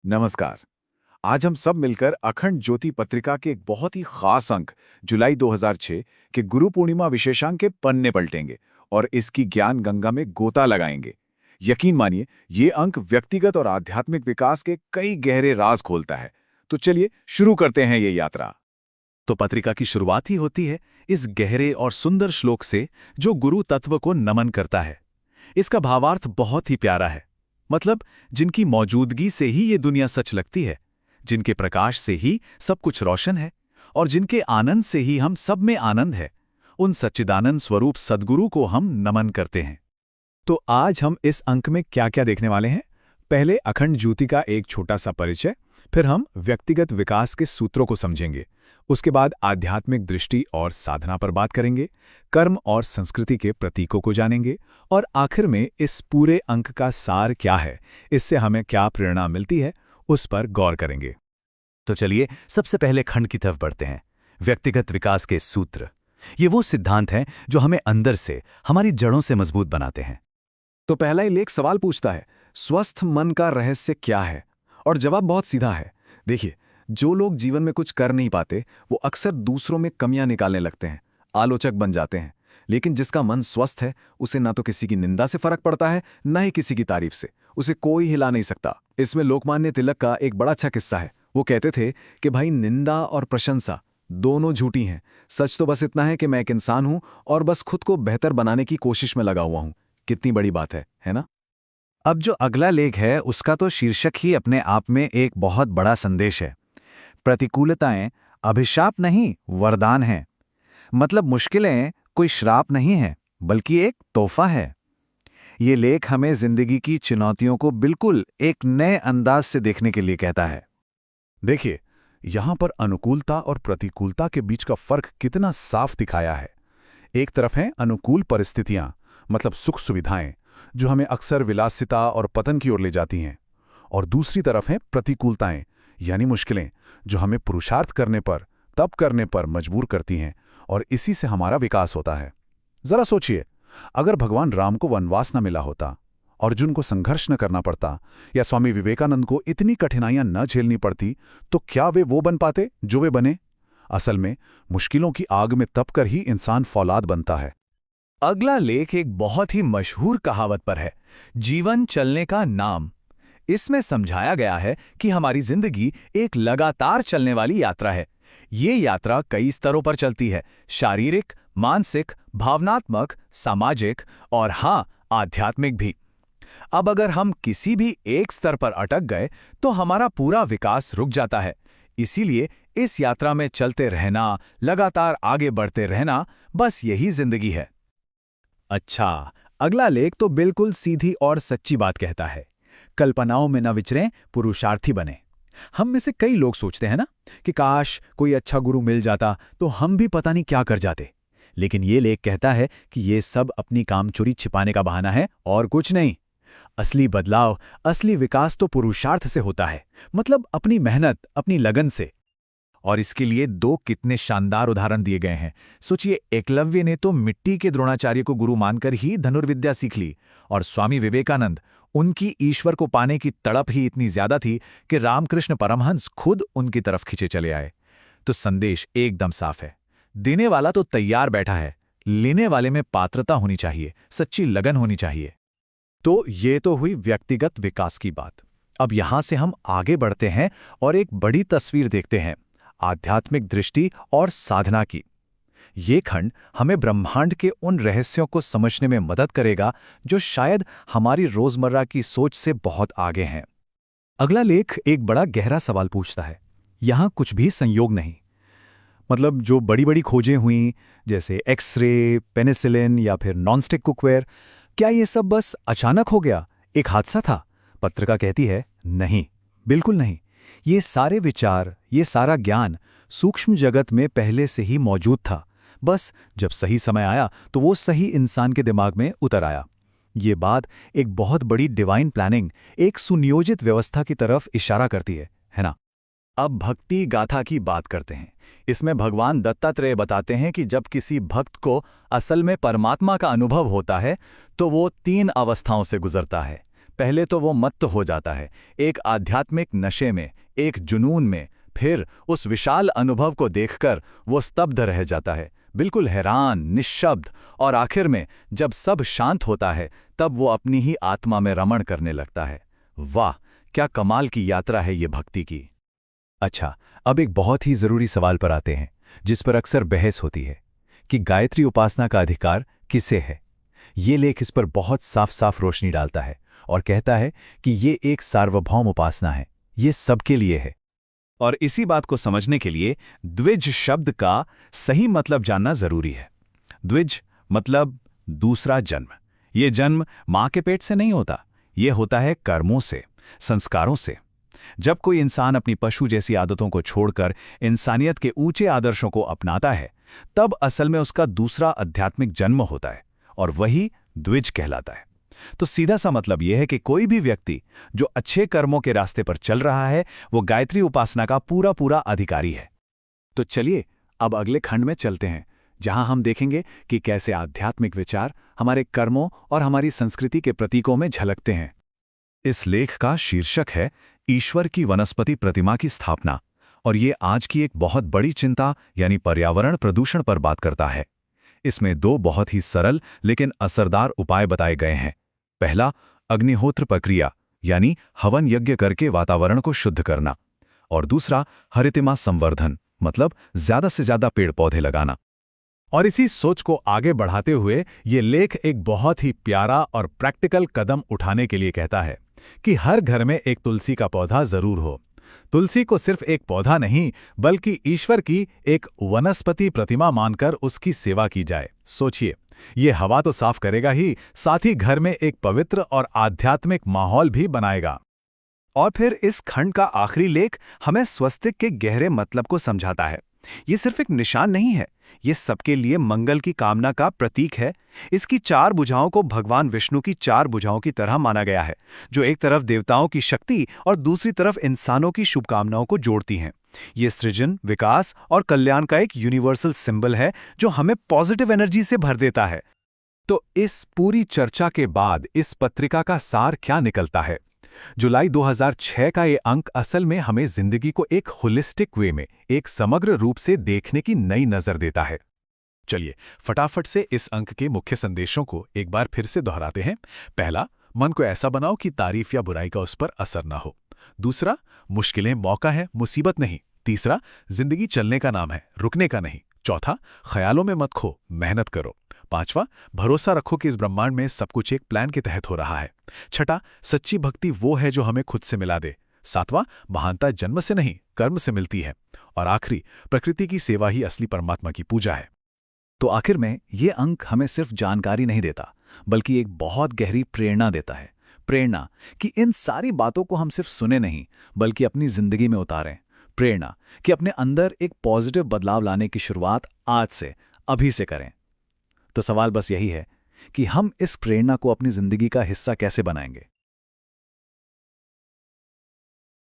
नमस्कार। आज हम सब मिलकर अखंड ज्योति पत्रिका के एक बहुत ही खास अंक जुलाई 2006 के गुरु पूर्णिमा विशेषांक के पन्ने पलटेंगे और इसकी ज्ञान गंगा में गोता लगाएंगे। यकीन मानिए, ये अंक व्यक्तिगत और आध्यात्मिक विकास के कई गहरे राज खोलता है। तो चलिए शुरू करते हैं ये यात्रा। तो पत्रिका की शुरुआत ही होती है इस गहरे और सुंदर श्लोक से जो गुरु तत्व को नमन करता है। इसका भावार्थ बहुत ही प्यारा है। मतलब जिनकी मौजूदगी से ही ये दुनिया सच लगती है, जिनके प्रकाश से ही सब कुछ रोशन है और जिनके आनंद से ही हम सब में आनंद है, उन सच्चिदानंद स्वरूप सद्गुरु को हम नमन करते हैं। तो आज हम इस अंक में क्या-क्या देखने वाले हैं? पहले अखंड ज्योति का एक छोटा सा परिचय, फिर हम व्यक्तिगत विकास के सूत्रों को समझेंगे। उसके बाद आध्यात्मिक दृष्टि और साधना पर बात करेंगे, कर्म और संस्कृति के प्रतीकों को जानेंगे और आखिर में इस पूरे अंक का सार क्या है, इससे हमें क्या प्रेरणा मिलती है, उस पर गौर करेंगे। तो चलिए सबसे पहले खंड की तरफ बढ़ते हैं। व्यक्तिगत विकास के सूत्र। ये वो सिद्धांत हैं जो हमें अंदर से, हमारी जड़ों से मजबूत बनाते हैं। तो पहला ही लेख सवाल पूछता है, स्वस्थ मन का रहस्य क्या है? और जवाब बहुत सीधा है। देखिए, जो लोग जीवन में कुछ कर नहीं पाते वो अक्सर दूसरों में कमियां निकालने लगते हैं, आलोचक बन जाते हैं। लेकिन जिसका मन स्वस्थ है उसे ना तो किसी की निंदा से फर्क पड़ता है, ना ही किसी की तारीफ से। उसे कोई हिला नहीं सकता। इसमें लोकमान्य तिलक का एक बड़ा अच्छा किस्सा है। वो कहते थे कि भाई, निंदा और प्रशंसा दोनों झूठी हैं। सच तो बस इतना है कि मैं एक इंसान हूं और बस खुद को बेहतर बनाने की कोशिश में लगा हुआ हूं। कितनी बड़ी बात है ना? अब जो अगला लेख है उसका तो शीर्षक ही अपने आप में एक बहुत बड़ा संदेश है। प्रतिकूलताएं अभिशाप नहीं, वरदान हैं। मतलब मुश्किलें कोई श्राप नहीं है, बल्कि एक तोहफा है। ये लेख हमें जिंदगी की चुनौतियों को बिल्कुल एक नए अंदाज से देखने के लिए कहता है। देखिए, यहां पर अनुकूलता और प्रतिकूलता के बीच का फर्क कितना साफ दिखाया है। एक तरफ हैं अनुकूल परिस्थितियां, मतलब सुख सुविधाएं, जो हमें अक्सर विलासिता और पतन की ओर ले जाती हैं, और दूसरी तरफ हैं प्रतिकूलताएं, यानी मुश्किलें, जो हमें पुरुषार्थ करने पर, तप करने पर मजबूर करती हैं और इसी से हमारा विकास होता है। जरा सोचिए, अगर भगवान राम को वनवास न मिला होता, अर्जुन को संघर्ष न करना पड़ता, या स्वामी विवेकानंद को इतनी कठिनाइयां न झेलनी पड़ती, तो क्या वे वो बन पाते जो वे बने? असल में मुश्किलों की आग में तप कर ही इंसान फौलाद बनता है। अगला लेख एक बहुत ही मशहूर कहावत पर है, जीवन चलने का नाम। इसमें समझाया गया है कि हमारी जिंदगी एक लगातार चलने वाली यात्रा है। ये यात्रा कई स्तरों पर चलती है, शारीरिक, मानसिक, भावनात्मक, सामाजिक और हाँ, आध्यात्मिक भी। अब अगर हम किसी भी एक स्तर पर अटक गए तो हमारा पूरा विकास रुक जाता है। इसीलिए इस यात्रा में चलते रहना, लगातार आगे बढ़ते रहना, बस यही जिंदगी है। अच्छा, अगला लेख तो बिल्कुल सीधी और सच्ची बात कहता है, कल्पनाओं में न विचरें, पुरुषार्थी बने। हम में से कई लोग सोचते हैं ना कि काश कोई अच्छा गुरु मिल जाता तो हम भी पता नहीं क्या कर जाते। लेकिन ये लेख कहता है कि ये सब अपनी कामचोरी छिपाने का बहाना है और कुछ नहीं। असली बदलाव, असली विकास तो पुरुषार्थ से होता है, मतलब अपनी मेहनत, अपनी लगन से। और इसके लिए दो कितने शानदार उदाहरण दिए गए हैं। सोचिए, एकलव्य ने तो मिट्टी के द्रोणाचार्य को गुरु मानकर ही धनुर्विद्या सीख ली, और स्वामी विवेकानंद, उनकी ईश्वर को पाने की तड़प ही इतनी ज्यादा थी कि रामकृष्ण परमहंस खुद उनकी तरफ खींचे चले आए। तो संदेश एकदम साफ है, देने वाला तो तैयार बैठा है, लेने वाले में पात्रता होनी चाहिए, सच्ची लगन होनी चाहिए। तो ये तो हुई व्यक्तिगत विकास की बात। अब यहां से हम आगे बढ़ते हैं और एक बड़ी तस्वीर देखते हैं, आध्यात्मिक दृष्टि और साधना की। ये खंड हमें ब्रह्मांड के उन रहस्यों को समझने में मदद करेगा जो शायद हमारी रोजमर्रा की सोच से बहुत आगे हैं। अगला लेख एक बड़ा गहरा सवाल पूछता है, यहां कुछ भी संयोग नहीं। मतलब जो बड़ी बड़ी खोजें हुई, जैसे एक्सरे, पेनिसिलिन या फिर नॉनस्टिक कुकवेयर, क्या ये सब बस अचानक हो गया, एक हादसा था? पत्रिका कहती है, नहीं, बिल्कुल नहीं। ये सारे विचार, ये सारा ज्ञान सूक्ष्म जगत में पहले से ही मौजूद था। बस जब सही समय आया तो वो सही इंसान के दिमाग में उतर आया। ये बात एक बहुत बड़ी डिवाइन प्लानिंग, एक सुनियोजित व्यवस्था की तरफ इशारा करती है ना? अब भक्ति गाथा की बात करते हैं। इसमें भगवान दत्तात्रेय बताते हैं कि जब किसी भक्त को असल में परमात्मा का अनुभव होता है तो वो 3 अवस्थाओं से गुजरता है। पहले तो वो मत्त हो जाता है, एक आध्यात्मिक नशे में, एक जुनून में। फिर उस विशाल अनुभव को देखकर वो स्तब्ध रह जाता है, बिल्कुल हैरान, निश्शब्द। और आखिर में जब सब शांत होता है तब वो अपनी ही आत्मा में रमण करने लगता है। वाह, क्या कमाल की यात्रा है ये भक्ति की। अच्छा, अब एक बहुत ही जरूरी सवाल पर आते हैं, जिस पर अक्सर बहस होती है कि गायत्री उपासना का अधिकार किसे है। ये लेख इस पर बहुत साफ साफ रोशनी डालता है और कहता है कि ये एक सार्वभौम उपासना है, ये सबके लिए है। और इसी बात को समझने के लिए द्विज शब्द का सही मतलब जानना जरूरी है। द्विज मतलब दूसरा जन्म। ये जन्म मां के पेट से नहीं होता, ये होता है कर्मों से, संस्कारों से। जब कोई इंसान अपनी पशु जैसी आदतों को छोड़कर इंसानियत के ऊंचे आदर्शों को अपनाता है, तब असल में उसका दूसरा आध्यात्मिक जन्म होता है, और वही द्विज कहलाता है। तो सीधा सा मतलब यह है कि कोई भी व्यक्ति जो अच्छे कर्मों के रास्ते पर चल रहा है, वो गायत्री उपासना का पूरा पूरा अधिकारी है। तो चलिए अब अगले खंड में चलते हैं, जहां हम देखेंगे कि कैसे आध्यात्मिक विचार हमारे कर्मों और हमारी संस्कृति के प्रतीकों में झलकते हैं। इस लेख का शीर्षक है ईश्वर की वनस्पति प्रतिमा की स्थापना, और ये आज की एक बहुत बड़ी चिंता यानी पर्यावरण प्रदूषण पर बात करता है। इसमें दो बहुत ही सरल लेकिन असरदार उपाय बताए गए हैं। पहला, अग्निहोत्र प्रक्रिया यानी हवन यज्ञ करके वातावरण को शुद्ध करना, और दूसरा, हरितिमा संवर्धन मतलब ज्यादा से ज्यादा पेड़ पौधे लगाना। और इसी सोच को आगे बढ़ाते हुए ये लेख एक बहुत ही प्यारा और प्रैक्टिकल कदम उठाने के लिए कहता है कि हर घर में एक तुलसी का पौधा जरूर हो। तुलसी को सिर्फ एक पौधा नहीं, बल्कि ईश्वर की एक वनस्पति प्रतिमा मानकर उसकी सेवा की जाए। सोचिए, ये हवा तो साफ करेगा ही, साथ ही घर में एक पवित्र और आध्यात्मिक माहौल भी बनाएगा। और फिर इस खंड का आखिरी लेख हमें स्वस्तिक के गहरे मतलब को समझाता है। ये सिर्फ एक निशान नहीं है, ये सबके लिए मंगल की कामना का प्रतीक है। इसकी चार भुजाओं को भगवान विष्णु की चार भुजाओं की तरह माना गया है, जो एक तरफ देवताओं की शक्ति और दूसरी तरफ इंसानों की शुभकामनाओं को जोड़ती हैं। ये सृजन, विकास और कल्याण का एक यूनिवर्सल सिंबल है, जो हमें पॉजिटिव एनर्जी से भर देता है। तो इस पूरी चर्चा के बाद इस पत्रिका का सार क्या निकलता है? जुलाई 2006 का ये अंक असल में हमें जिंदगी को एक होलिस्टिक वे में, एक समग्र रूप से देखने की नई नजर देता है। चलिए फटाफट से इस अंक के मुख्य संदेशों को एक बार फिर से दोहराते हैं। पहला, मन को ऐसा बनाओ कि तारीफ या बुराई का उस पर असर ना हो। दूसरा, मुश्किलें मौका है, मुसीबत नहीं। तीसरा, जिंदगी चलने का नाम है, रुकने का नहीं। चौथा, ख्यालों में मत खो, मेहनत करो। पांचवा, भरोसा रखो कि इस ब्रह्मांड में सब कुछ एक प्लान के तहत हो रहा है। छठा, सच्ची भक्ति वो है जो हमें खुद से मिला दे। सातवां, महानता जन्म से नहीं कर्म से मिलती है। और आखिरी, प्रकृति की सेवा ही असली परमात्मा की पूजा है। तो आखिर में ये अंक हमें सिर्फ जानकारी नहीं देता, बल्कि एक बहुत गहरी प्रेरणा देता है। प्रेरणा कि इन सारी बातों को हम सिर्फ सुने नहीं, बल्कि अपनी जिंदगी में उतारें। प्रेरणा कि अपने अंदर एक पॉजिटिव बदलाव लाने की शुरुआत आज से, अभी से करें। तो सवाल बस यही है कि हम इस प्रेरणा को अपनी जिंदगी का हिस्सा कैसे बनाएंगे।